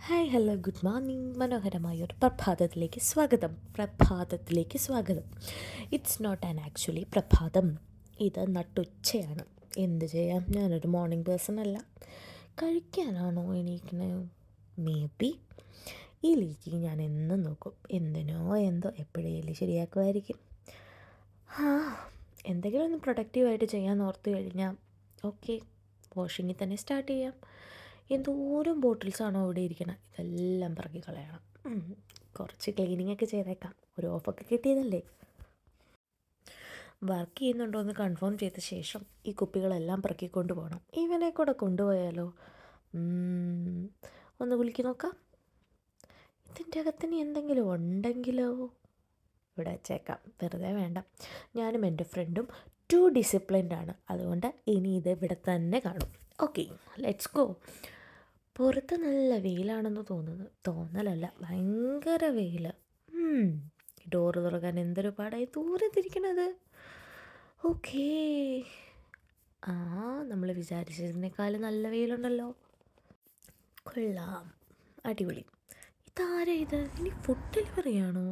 Hi hello good morning. മനോഹരമായ ഒരു പ്രഭാതത്തിലേക്ക് സ്വാഗതം. ഇറ്റ്സ് നോട്ട് ആൻ ആക്ച്വലി പ്രഭാതം, ഇത് നട്ടുച്ചയാണ്. എന്ത് ചെയ്യാം, ഞാനൊരു മോർണിംഗ് പേഴ്സൺ അല്ല. കഴിക്കാനാണോ എണീക്കുന്നത്? May be. ഈ ലീക്കിങ് ഞാൻ എന്നും നോക്കും. എന്തിനോ എന്തോ എപ്പോഴേലും ശരിയാക്കുമായിരിക്കും. എന്തെങ്കിലും ഒന്ന് പ്രൊഡക്റ്റീവായിട്ട് ചെയ്യാൻ ഓർത്ത് കഴിഞ്ഞാൽ ഓക്കെ, വാഷിങ്ങിൽ തന്നെ സ്റ്റാർട്ട് ചെയ്യാം. എന്തോരം ബോട്ടിൽസാണോ ഇവിടെ ഇരിക്കണം, ഇതെല്ലാം പറക്കി കളയണം. കുറച്ച് ക്ലീനിങ് ഒക്കെ ചെയ്തേക്കാം, ഒരു ഓഫൊക്കെ കിട്ടിയതല്ലേ. വർക്ക് ചെയ്യുന്നുണ്ടോ എന്ന് കൺഫേം ചെയ്ത ശേഷം ഈ കുപ്പികളെല്ലാം പറക്കിക്കൊണ്ട് പോകണം. ഇവനെ കൂടെ കൊണ്ടുപോയാലോ? ഒന്ന് വിളിക്ക് നോക്കാം. ഇതിൻ്റെ അകത്തിന് എന്തെങ്കിലും ഉണ്ടെങ്കിലോ? ഇവിടെ വെച്ചേക്കാം, വെറുതെ വേണ്ട. ഞാനും എൻ്റെ ഫ്രണ്ടും ടു ഡിസിപ്ലിൻഡ് ആണ്, അതുകൊണ്ട് ഇനി ഇത് ഇവിടെ തന്നെ കാണും. Okay, let's go. പുറത്ത് നല്ല വെയിലാണെന്ന് തോന്നലല്ല, ഭയങ്കര വെയിൽ. ഡോറ് തുറക്കാൻ എന്തൊരു പാടായി ദൂരെ തിരിക്കണത്. ഓക്കേ, നമ്മൾ വിചാരിച്ചതിനേക്കാളും നല്ല വെയിലുണ്ടല്ലോ. കൊള്ളാം, അടിപൊളി. ഇതാരാ ഇത്? ഇനി ഫുഡ് ഡെലിവറി ആണോ?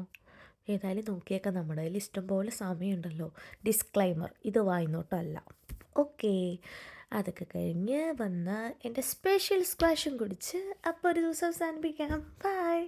ഏതായാലും നോക്കിയേക്കാം, നമ്മുടെ കയ്യിൽ ഇഷ്ടം പോലെ സമയമുണ്ടല്ലോ. ഡിസ്ക്ലൈമർ, ഇത് വായിന്നോട്ടല്ല. ഓക്കേ, അതൊക്കെ കഴിഞ്ഞ് വന്ന് എൻ്റെ സ്പെഷ്യൽ സ്ക്വാഷും കുടിച്ച് അപ്പോൾ ഒരു ദിവസം അവസാനിപ്പിക്കാം. ബൈ.